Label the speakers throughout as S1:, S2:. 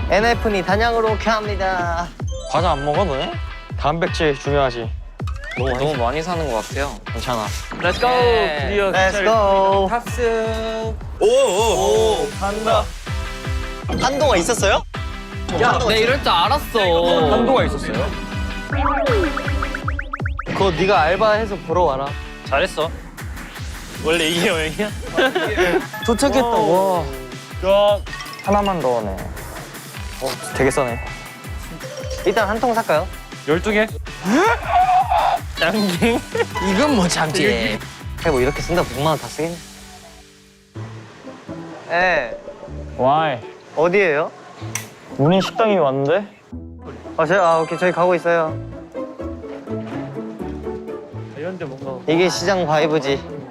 S1: NF니 단양으로 쾌합니다.
S2: 과자 안 먹어 너네? 단백질 중요하지.
S3: 너무 많이 사는 것 같아요.
S2: 괜찮아.
S3: Let's go. 드디어
S1: Let's go.
S3: 탑승.
S2: 오오오 간다.
S1: 한도가 있었어요?
S3: 야, 내 이럴 줄 알았어.
S2: 한도가 있었어요?
S1: 그거 네가 알바해서 보러 와라.
S2: 잘했어. 원래 이게 여행이야?
S1: 도착했다. 와.
S2: 하나만 더네. 되게 싸네.
S1: 일단 한 통 살까요?
S2: 12개? 짱갱.
S3: 이건 못 참지.
S1: 뭐 이렇게 쓴다 100만 원 다 쓰겠네. 네.
S2: 와이.
S1: 어디예요?
S2: 문인 식당이 왔는데?
S1: 오케이 저희 가고 있어요.
S2: 이런데 뭔가.
S1: 이게 시장 바이브지.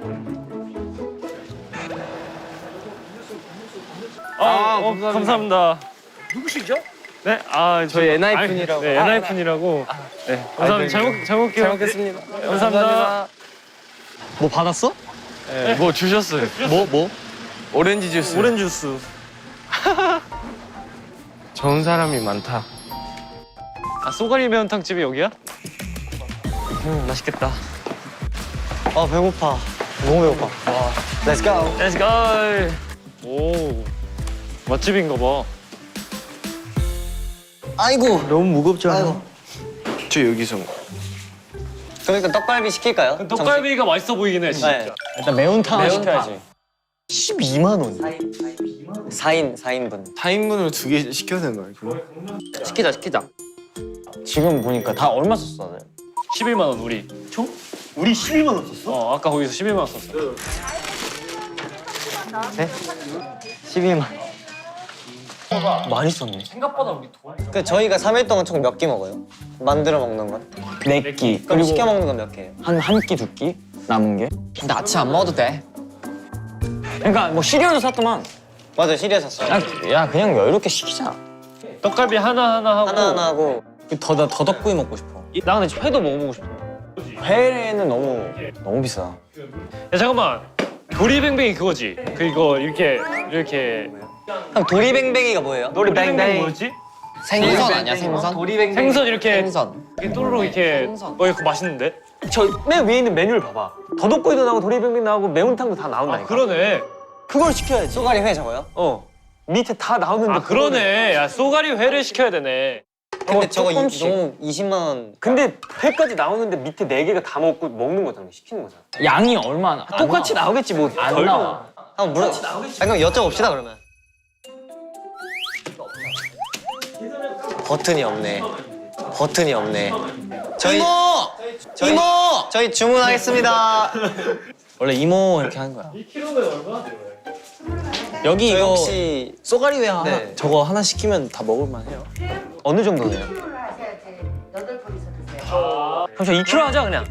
S2: 감사합니다. 누구시죠? 네,
S3: 저희 엔하이픈이라고.
S2: 네, 엔하이픈이라고. 네, 감사합니다. 잘 먹겠습니다. 감사합니다.
S1: 뭐 받았어?
S2: 네, 뭐 주셨어요.
S1: 뭐?
S3: 오렌지 주스.
S2: 오렌지 주스.
S3: 좋은 사람이 많다.
S2: 쏘가리 매운탕 집이 여기야? 맛있겠다.
S1: 배고파. 너무 배고파. Let's go.
S2: Let's go. 오, 맛집인가 봐.
S1: 아이고.
S2: 너무 무겁지
S1: 아이고.
S3: 저 여기서.
S1: 그러니까 떡갈비 시킬까요?
S2: 떡갈비가 맛있어 보이긴 해, 진짜.
S1: 네.
S2: 일단 매운탕
S3: 매운탕.
S2: 시켜야지.
S1: 12만 원. 4인분.
S3: 4인분으로 2개 시켜야 되는 거 아니고?
S1: 시키자.
S2: 지금 보니까 다 얼마 썼어? 11만 원 우리. 총?
S1: 우리 12만 원 썼어?
S2: 아까 거기서 11만 원 썼어.
S1: 네? 12만 원. 많이 썼네.
S2: 생각보다 우리 돈.
S1: 저희가 3일 동안 총 몇 끼 먹어요? 만들어 먹는 건?
S2: 4끼.
S1: 그럼 시켜 먹는 건 몇 개예요?
S2: 한 끼, 2끼 남은 게.
S3: 근데 아침 안 먹어도 돼.
S2: 그러니까 뭐 시리얼도 샀더만.
S1: 맞아, 시리얼 샀어요.
S2: 야 그냥 여유롭게 시키자. 떡갈비 하나 하고.
S1: 하나 하고.
S2: 나 더덕구이 먹고 싶어. 나 근데 회도 먹어보고 싶어. 회는 너무 비싸. 야 잠깐만. 도리뱅뱅이 그거지. 그거 이렇게.
S1: 그럼 도리뱅뱅이가 뭐예요?
S2: 도리뱅뱅이 뭐였지?
S3: 생선 아니야, 생선?
S1: 도리뱅뱅이.
S2: 생선 이렇게
S3: 생선.
S2: 또르르 이렇게.
S3: 생선.
S2: 이거 맛있는데? 저 맨 위에 있는 메뉴를 봐봐. 더덕구이도 나오고 도리뱅뱅 나오고 매운탕도 다 나온다니까. 그러네. 그걸 시켜야지.
S1: 쏘가리 회 저거요?
S2: 밑에 다 나오는데. 그러네. 야 쏘가리 회를 시켜야 되네.
S1: 근데 저거
S2: 조금씩.
S1: 너무 20만 원.
S2: 근데 회까지 나오는데 밑에 4개가 다 먹는 거잖아. 시키는 거잖아. 양이 얼마나? 똑같이 나오겠지 뭐. 안 나와.
S1: 한번 물어. 그럼 여쭤봅시다 그러면. 버튼이 없네. 저희 주문하겠습니다.
S4: 원래 이모 이렇게 하는 거야. 여기
S1: 저희
S4: 이거
S1: 혹시
S4: 쏘가리 회 하나
S1: 네.
S4: 저거 하나 시키면 다 먹을만 해요.
S1: 어느 정도네요?
S2: 그럼 저 2kg 하자 그냥.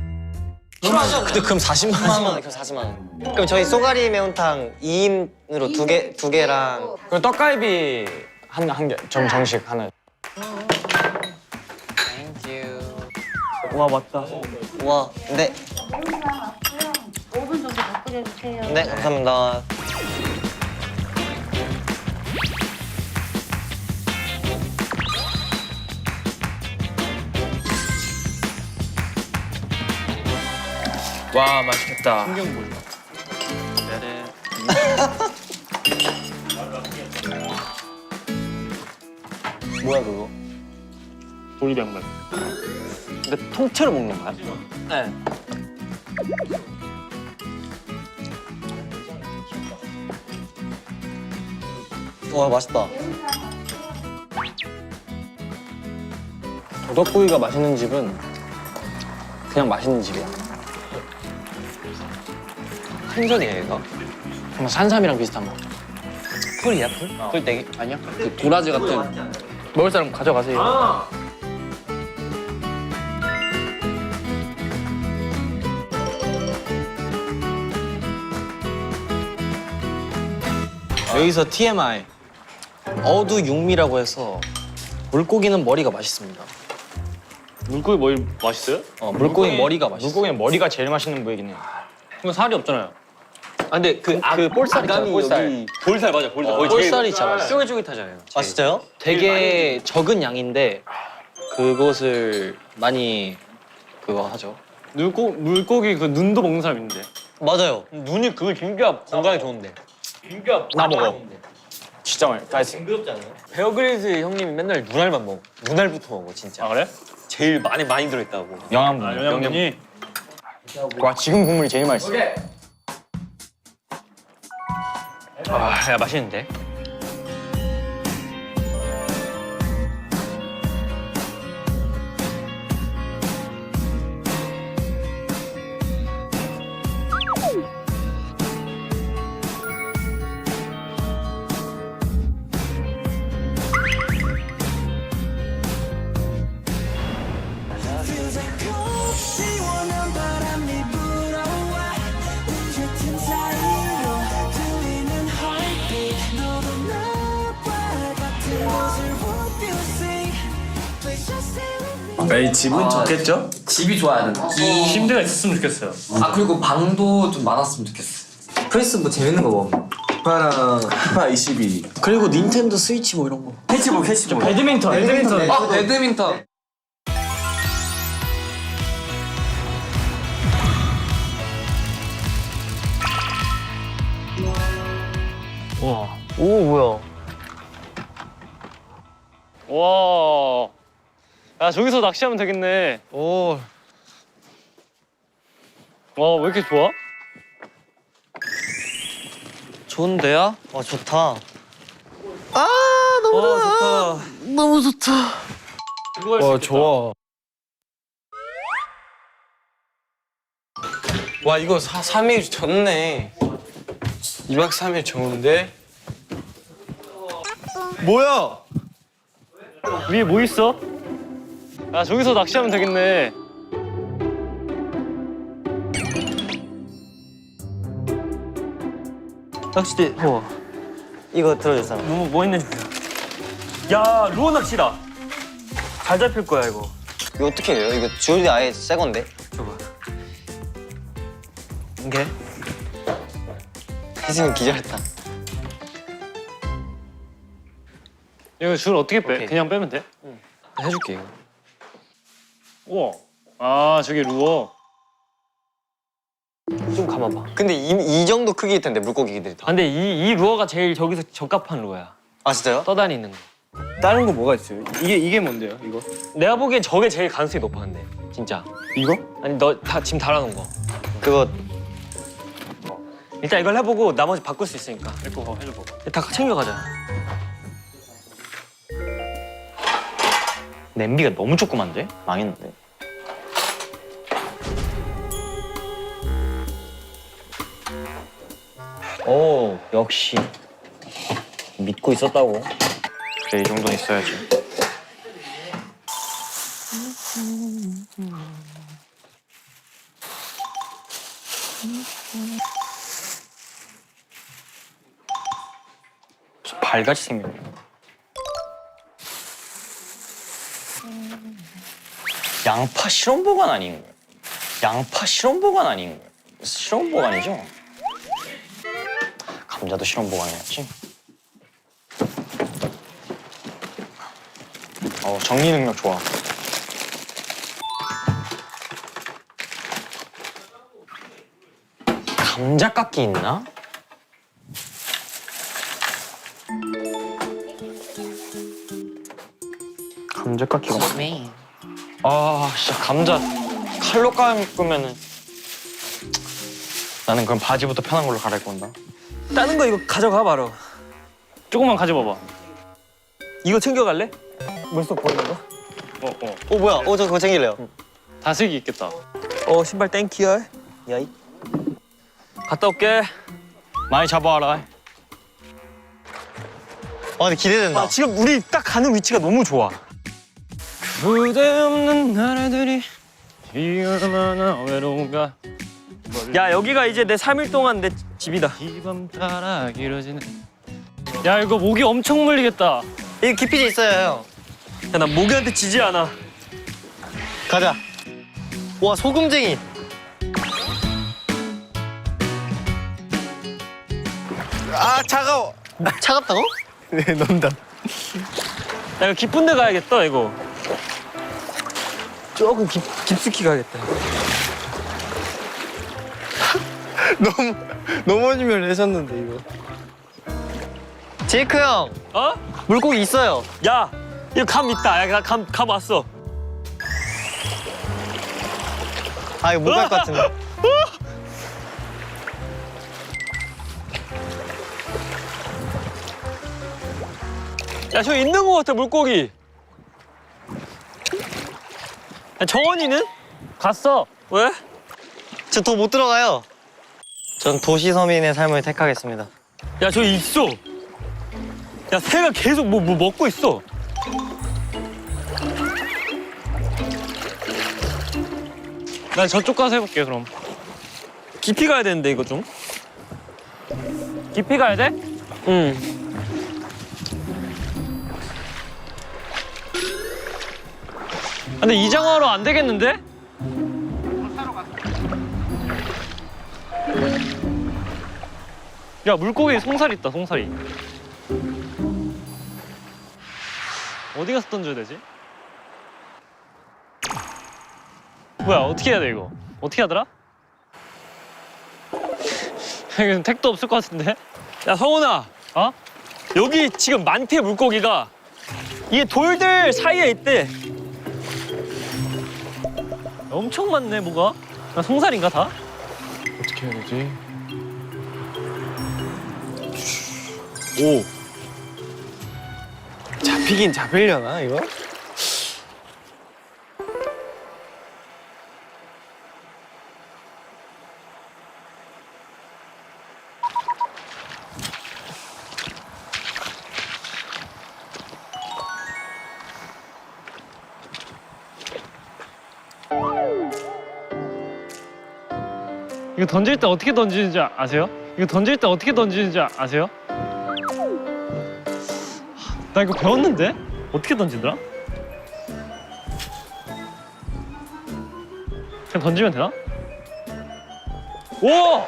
S4: 근데 그럼 40만
S1: 40만
S4: 원.
S1: 원, 40만 원. 그럼 저희 쏘가리 매운탕 2인으로 두 개랑
S2: 그리고 떡갈비 한 개. 정식 하나.
S3: 땡큐.
S2: 와 맞다.
S1: 와, 네,
S5: 5분 정도 더 끓여주세요.
S1: 네, 감사합니다.
S3: 와, 맛있겠다.
S4: 뭐야 그거?
S2: 도리뱅뱅.
S4: 근데 통째로 먹는 거야?
S2: 네.
S1: 와, 맛있다.
S4: 더덕구이가 맛있는 집은 그냥 맛있는 집이야. 생선이에요 얘가. 정말 산삼이랑 비슷한 거. 풀이야 풀? 풀떼기?
S3: 아니야? 그 도라지 같은.
S4: 먹을 사람 가져가세요. 여기서 TMI 어두육미라고 해서 물고기는 머리가 맛있습니다.
S2: 물고기 맛있어요?
S4: 물고기 머리가 맛있어.
S2: 물고기는 머리가 제일 맛있는 부위긴 해. 그럼 살이 없잖아요.
S4: 근데 그 볼살 있잖아, 볼살.
S5: 볼살 맞아, 볼살. 거의
S4: 볼살이 진짜 맛있어. 쫄깃쫄깃하잖아요.
S1: 아 진짜요?
S4: 되게 적은 양인데 그것을 많이 그거 하죠.
S2: 물고기 그 눈도 먹는 사람 있는데.
S1: 맞아요.
S4: 눈이 그거 진짜 건강에 좋은데.
S2: 나 먹어.
S4: 진짜 맛있어.
S1: 징그럽지 않아요?
S4: 베어그릴스 형님이 맨날 눈알만 먹어. 눈알부터 먹어 진짜.
S2: 아 그래?
S4: 제일 많이 들어있다고. 영양분.
S2: 아 영양분이.
S4: 와 지금 국물이 제일 맛있어. 야 맛있는데?
S6: 시원한 바람이 불어와 짙은 사이로 들리는 heartbeat 너도 나와 같은 곳을 hope you see Please just stay with me
S5: 에이, 집은 좋겠죠?
S7: 집이 좋아야 된다.
S2: 침대가 있었으면 좋겠어요.
S7: 아 그리고 방도 좀 많았으면 좋겠어. 프레스 뭐 재밌는 거 뭐?
S5: 피파랑 피파 22.
S7: 그리고 닌텐도 스위치 뭐 이런 거.
S5: 캐치볼, 캐치볼.
S2: 배드민턴.
S7: 아 배드민턴.
S2: 와.
S1: 오 뭐야?
S2: 와. 야 저기서 낚시하면 되겠네.
S1: 오.
S2: 와 왜 이렇게 좋아?
S1: 좋은데요? 와 좋다.
S2: 와 좋아.
S4: 와 이거 3일 좋네. 2박 3일 좋은데?
S5: 뭐야?
S2: 위에 뭐 있어? 야 저기서 낚시하면 되겠네. 낚싯대.
S1: 이거 들어줬잖아.
S2: 뭐 있는지 보자. 야 루어 낚시다. 잘 잡힐 거야 이거.
S1: 이거 어떻게 해요? 이거 주얼리 아예 새 건데?
S2: 이게?
S1: 희승이 기절했다.
S2: 이거 줄 어떻게 빼?
S4: 오케이.
S2: 그냥 빼면 돼?
S4: 해줄게요.
S2: 우와. 아 저게 루어.
S4: 좀 감아봐.
S1: 근데 이 정도 크기일 텐데 물고기들이 다.
S4: 근데 이 루어가 제일 저기서 적합한 루어야.
S1: 아 진짜요?
S4: 떠다니는 거.
S2: 다른 거 뭐가 있어요? 이게 뭔데요? 이거?
S4: 내가 보기엔 저게 제일 가능성이 높아 근데 진짜.
S2: 이거?
S4: 아니 너 다 지금 달아놓은 거.
S1: 그거
S4: 일단 이걸 해보고 나머지 바꿀 수 있으니까.
S2: 이거 해줘봐.
S4: 다 챙겨가자. 냄비가 너무 조그만데? 망했는데. 오 역시 믿고 있었다고. 그래 이 정도는 있어야지. 발같이 생겼네. 양파 실험 보관 아닌 거야. 양파 실험 보관 아닌 거야. 실험 보관이죠? 감자도 실험 보관이었지. 정리 능력 좋아. 감자 깎기 있나? 감자 깎기가 없네. 아, 진짜 감자 칼로 깎으면은 나는 그럼 바지부터 편한 걸로 갈아입고 온다. 다른 거 이거 가져가 바로.
S2: 조금만 가져봐봐.
S4: 이거 챙겨갈래? 물속 보이는 거?
S1: 오 뭐야? 저 그거 챙길래요.
S2: 다슬기 있겠다.
S4: 신발 땡큐야.
S1: 야이.
S4: 갔다 올게. 많이 잡아와라.
S1: 근데 기대된다.
S4: 지금 우리 딱 가는 위치가 너무 좋아.
S2: 그대 없는 나라들이 이 얼마나 외로운가.
S4: 야 여기가 이제 내 3일 동안 내 집이다.
S2: 이 밤 따라 길어지는. 야 이거 모기 엄청 물리겠다.
S1: 이거 기피제 있어요.
S4: 야, 난 모기한테 지지 않아.
S1: 가자. 와 소금쟁이.
S5: 아 차가워.
S1: 차갑다고?
S5: 네 농담.
S2: 야 이거 깊은 데 가야겠다 이거.
S5: 조금 깊숙이 가겠다. 넘어지면 레전드인데 이거.
S1: 제이크 형
S2: 어?
S1: 물고기 있어요.
S2: 야 이거 감 있다. 야 감 왔어.
S1: 아 이거 못 갈 것 같은데.
S2: 야 저 있는 거 같아 물고기. 야, 정원이는? 갔어. 왜?
S1: 저 더 못 들어가요. 전 도시 서민의 삶을 택하겠습니다.
S2: 야 저기 있어. 야 새가 계속 뭐 먹고 있어. 난 저쪽 가서 해볼게 그럼. 깊이 가야 되는데 이거 좀. 깊이 가야 돼? 응. 근데 이장화로 안 되겠는데? 야 물고기 송사리 있다 송사리. 어디 가서 던져야 되지? 뭐야 어떻게 해야 돼 이거? 어떻게 하더라? 여기는 택도 없을 것 같은데? 야 성훈아 어? 여기 지금 많대 물고기가. 이게 돌들 사이에 있대. 엄청 많네 뭐가? 나 송사리인가 다?
S5: 어떻게 해야 되지?
S2: 오.
S5: 잡히긴 잡히려나 이거?
S2: 이거 던질 때 어떻게 던지는지 아세요? 이거 던질 때 어떻게 던지는지 아세요? 나 이거 배웠는데? 어떻게 던지더라? 그냥 던지면 되나? 오!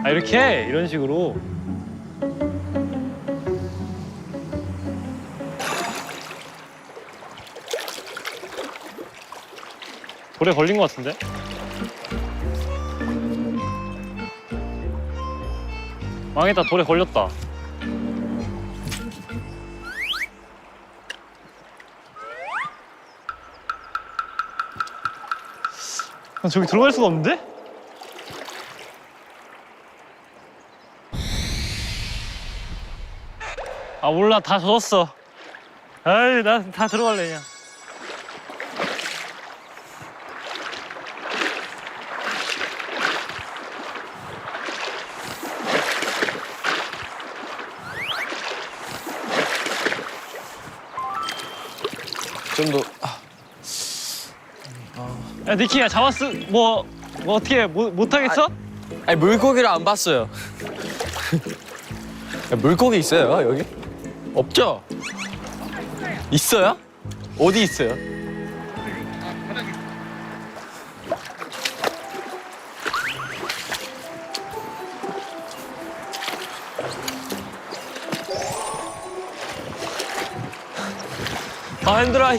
S2: 아 이렇게 이런 식으로. 돌에 걸린 것 같은데? 망했다 돌에 걸렸다. 난 저기 들어갈 수가 없는데? 아 몰라 다 젖었어. 아이 난 다 들어갈래 그냥.
S5: 좀 더.
S2: 야 니키야 잡았어. 뭐 어떻게 못하겠어?
S5: 아니 물고기를 안 봤어요. 야, 물고기 있어요 여기? 없죠? 있어요? 어디 있어요?
S2: 아 힘들어.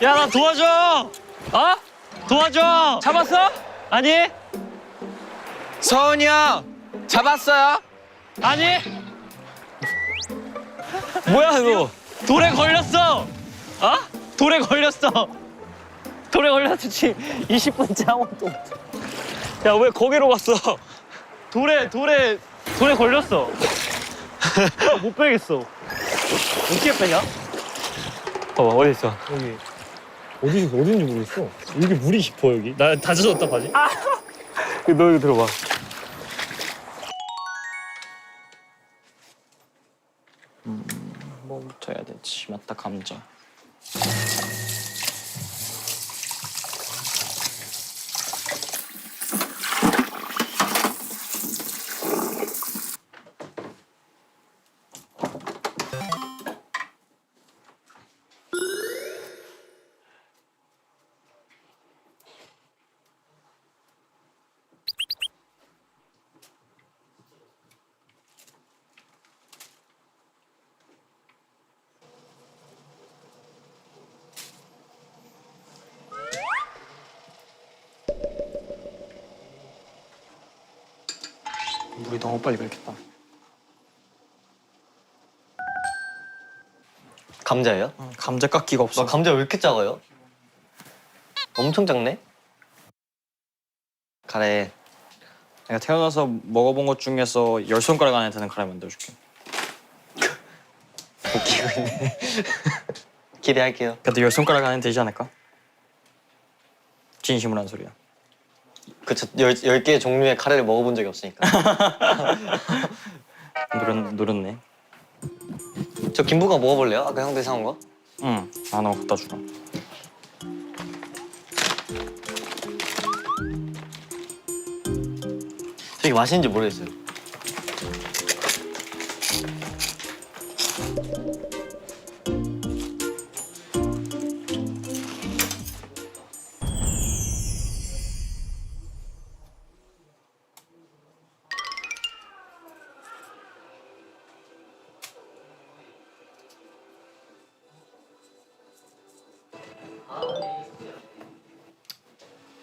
S2: 야 나 도와줘. 어? 도와줘. 잡았어? 아니?
S5: 서은이 형 잡았어요?
S2: 아니? 뭐야 너? 돌에 걸렸어. 어? 돌에 걸렸어. 돌에 걸렸어 지금 20분째 아무것도 못해. 야 왜 거기로 갔어? 돌에 걸렸어. 못 빼겠어. 어떻게 빼냐? 봐봐 어디 있어? 여기. 어딘지 모르겠어. 여기 물이 깊어 여기. 나 다 젖었다 바지. 아! 너 이거 들어봐.
S4: 뭐부터 해야 되지? 맞다 감자.
S2: 물이 너무 빨리 끓겠다.
S1: 감자예요?
S2: 감자 깎기가 없어.
S1: 와, 감자 왜 이렇게 작아요? 엄청 작네? 카레.
S2: 내가 태어나서 먹어본 것 중에서 10손가락 안에 드는 카레 만들어줄게.
S1: 웃기고 있네. 기대할게요.
S2: 그래도 10손가락 안에 되지 않을까? 진심으로 한 소리야.
S1: 그쵸, 10개의 종류의 카레를 먹어본 적이 없으니까.
S2: 노렸네.
S1: 저 김부각 먹어볼래요? 아까 형들 사온 거?
S2: 응, 하나 갖다 주라.
S1: 저 이게 맛있는지 모르겠어요.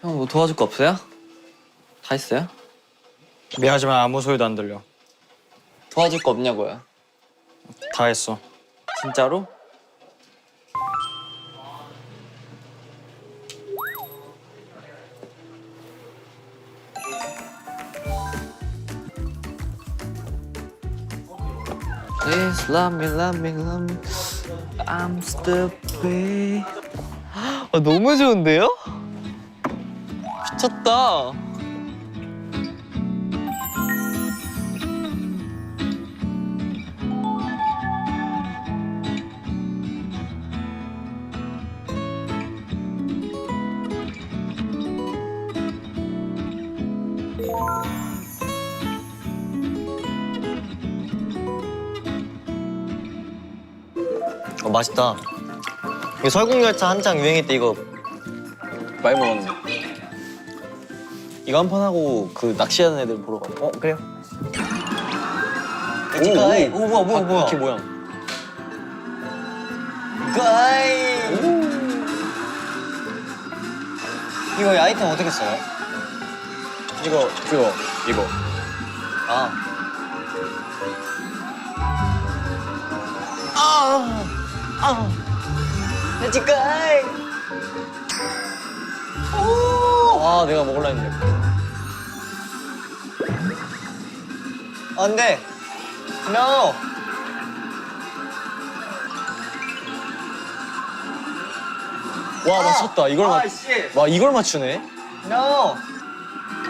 S3: 형 뭐 도와줄 거 없어요? 다 했어요?
S2: 미안하지만 아무 소리도 안 들려.
S3: 도와줄 거 없냐고요?
S2: 다 했어.
S3: 진짜로? Please love me, love me, love me. I'm stupid.
S1: 너무 좋은데요?
S3: 미쳤다.
S1: 맛있다. 이거 설국열차 한창 유행할 때 이거
S3: 많이 먹었네.
S1: 이거 한 판 하고 그 낚시하는 애들 보러 가. 그래요? 이지가이. 오, 뭐야.
S3: 바퀴 모양.
S1: 가이. 이거 아이템 어떻게 써요?
S2: 이거.
S1: 이지가이.
S3: 아, 내가 먹으려 했는데.
S1: 안 돼. No.
S3: 와, 맞췄다. 와, 이걸 맞추네.
S1: No.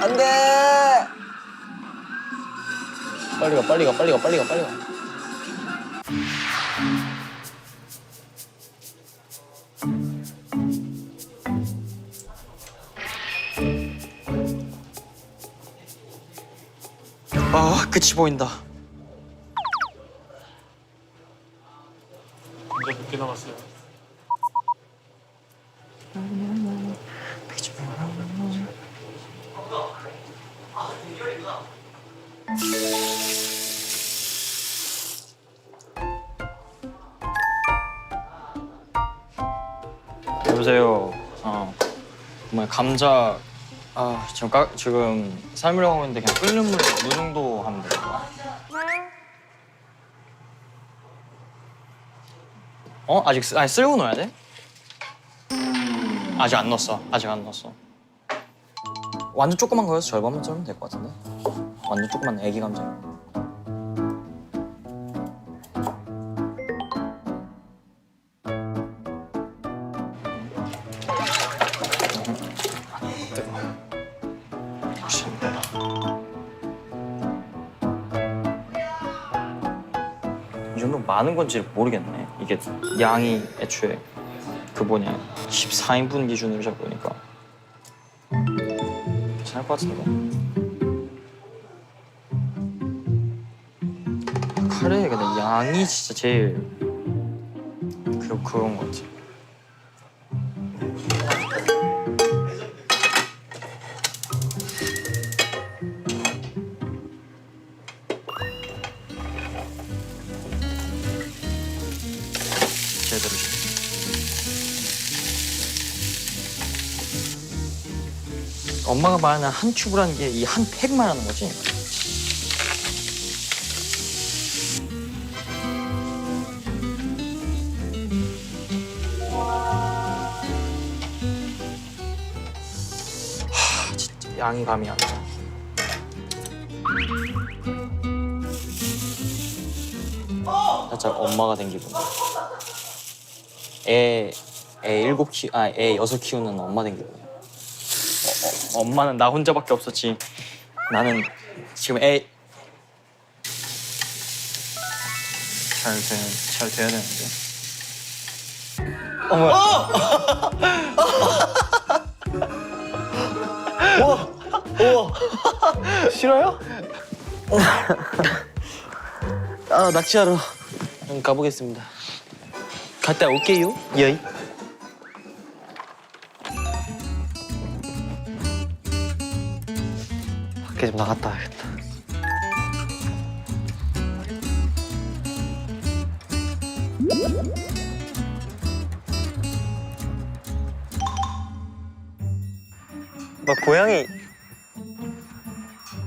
S1: 안 돼.
S3: 빨리 가.
S2: 아, 끝이 보인다. 여보세요. 뭐야 감자. 지금 삶으려고 하고 있는데 그냥 끓는 물 이 정도 하면 돼요. 아니 쓸고 넣어야 돼? 아직 안 넣었어. 완전 조그만 거여서 절반만 썰면 될 것 같은데. 완전 조그만 애기 감자. 이 정도 많은 건지 모르겠네. 이게 양이 애초에 그 14인분 기준으로 잡고 보니까 괜찮을 것 같은데. 카레에 근데 양이 진짜 제일 그런 것 같아. 제대로 엄마가 말하는 한 튜브라는 게 이 한 팩 말하는 거지?
S3: 양이 감이 안 나.
S4: 살짝 엄마가 된 기분. 애 여섯 키우는 엄마 된 기분.
S2: 엄마는 나 혼자밖에 없었지. 나는 지금 애 잘 돼야 되는데.
S1: 싫어요? 아 낚시하러 가보겠습니다. 갔다 올게요. 여이. 밖에 좀 나갔다 와야겠다.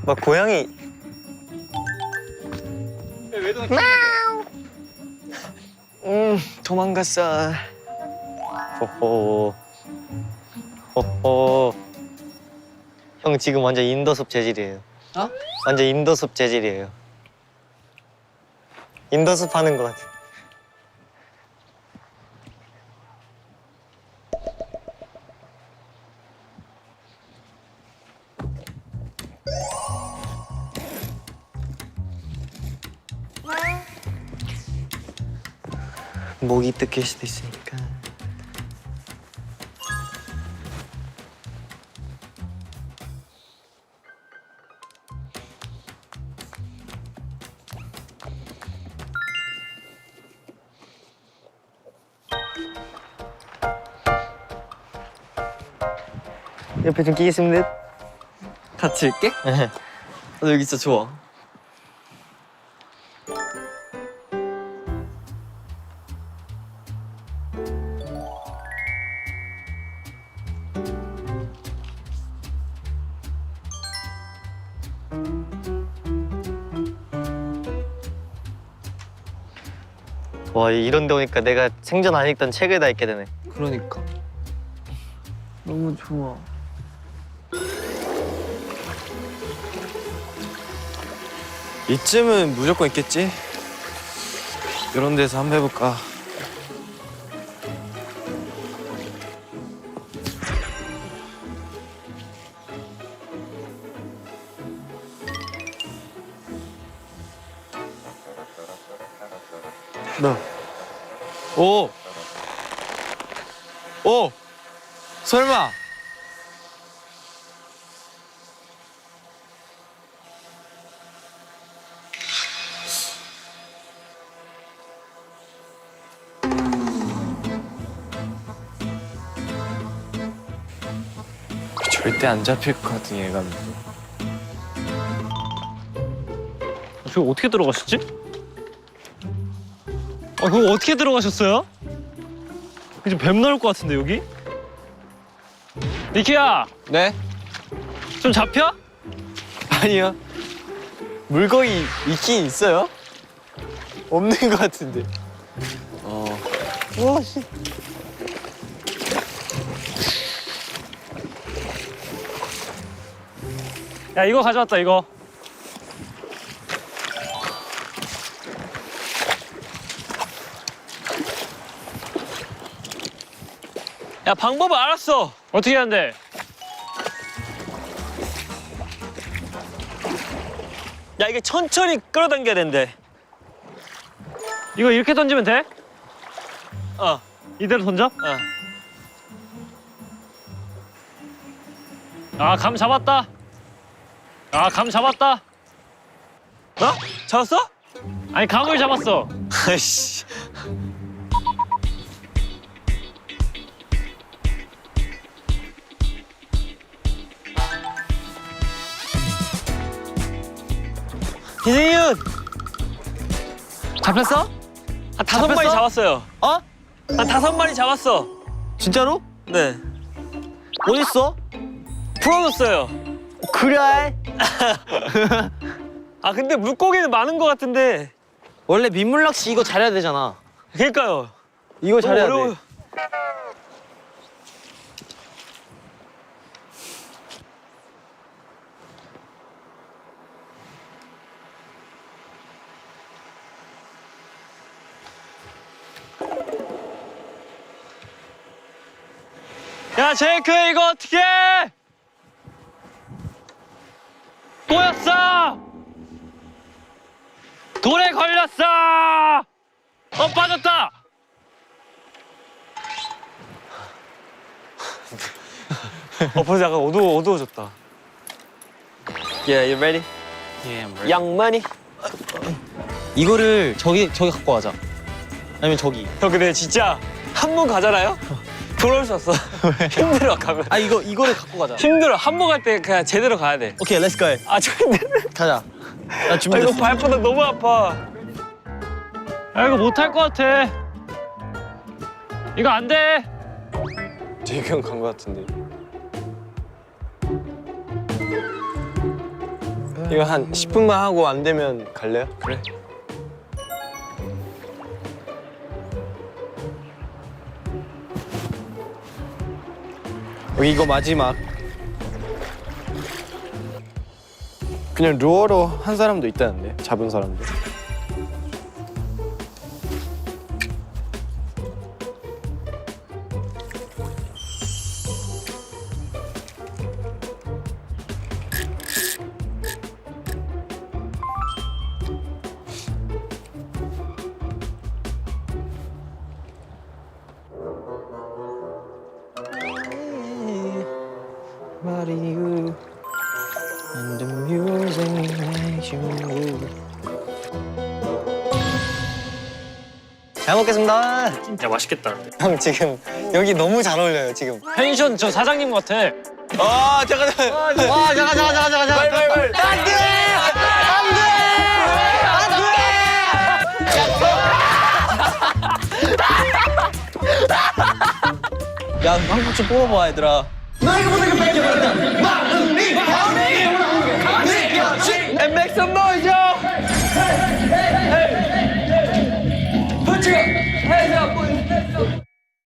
S1: 막 고양이 도망갔어. 호호 호호. 형 지금 완전 인더숲 재질이에요.
S3: 어?
S1: 완전 인더숲 재질이에요. 인더숲 하는 것 같아. 목이 뜯길 수도 있으니까. 옆에 좀 끼겠습니다.
S3: 같이 있게? 너 여기 진짜 좋아.
S1: 와 이런 데 오니까 내가 생전 안 읽던 책을 다 읽게 되네.
S3: 그러니까. 너무 좋아.
S5: 이쯤은 무조건 있겠지. 이런 데서 한번 해볼까.
S1: 너.
S5: 오! 오! 설마! 절대 안 잡힐 것 같은 예감이.
S2: 저기 어떻게 들어가셨지? 그거 어떻게 들어가셨어요? 이제 뱀 나올 것 같은데 여기? 니키야,
S5: 네?
S2: 좀 잡혀?
S5: 아니요. 물고기 있긴 있어요? 없는 것 같은데.
S1: 와 씨.
S2: 야 이거 가져왔다 이거. 야 방법을 알았어. 어떻게 하는데? 야 이게 천천히 끌어당겨야 된대. 이거 이렇게 던지면 돼? 이대로 던져? 아 감 잡았다. 감 잡았다. 어? 잡았어? 아니 감을 잡았어. 아이씨. 이승윤!
S3: 잡혔어?
S2: 한 5마리 잡았어요.
S3: 어?
S2: 한 5마리 잡았어.
S1: 진짜로?
S2: 네.
S1: 어딨어?
S2: 풀어줬어요.
S1: 그래.
S2: 아 근데 물고기는 많은 것 같은데.
S1: 원래 민물 낚시 이거 잘해야 되잖아.
S2: 그러니까요.
S1: 이거 잘해야
S2: 어려워요.
S1: 돼.
S2: 야 제이크 이거 어떻게? 꼬였어. 돌에 걸렸어. 빠졌다. 벌써 약간 어두워졌다.
S3: Yeah, you ready? 양만이.
S1: 이거를 저기 갖고 가자. 아니면 저기.
S2: 형 근데 진짜 한 번 가잖아요? 돌아올 수 없어. 힘들어 가면.
S1: 아 이거를 갖고 가자.
S2: 힘들어. 한 번 갈 때 그냥 제대로 가야 돼.
S1: 오케이, 렛츠 고.
S2: 아 저 힘들어.
S1: 가자. 나
S2: 아,
S1: 준비됐어.
S2: 이거 발바닥 너무 아파. 아 이거 못할 것 같아. 이거 안 돼.
S5: 제이크 형 간 거 같은데. 이거 한 10분만 하고 안 되면 갈래요? 그래. 이거 마지막. 그냥 루어로 한 사람도 있다는데, 잡은 사람도.
S1: What are you? And the music makes you move. 잘 먹겠습니다.
S2: 진짜 맛있겠다.
S1: 형 지금 여기 너무 잘 어울려요 지금.
S2: 펜션 저 사장님 같아.
S1: 와 잠깐. 야 한국 좀 뽑아봐 얘들아.
S2: And make some noise, yo! Put your hands up.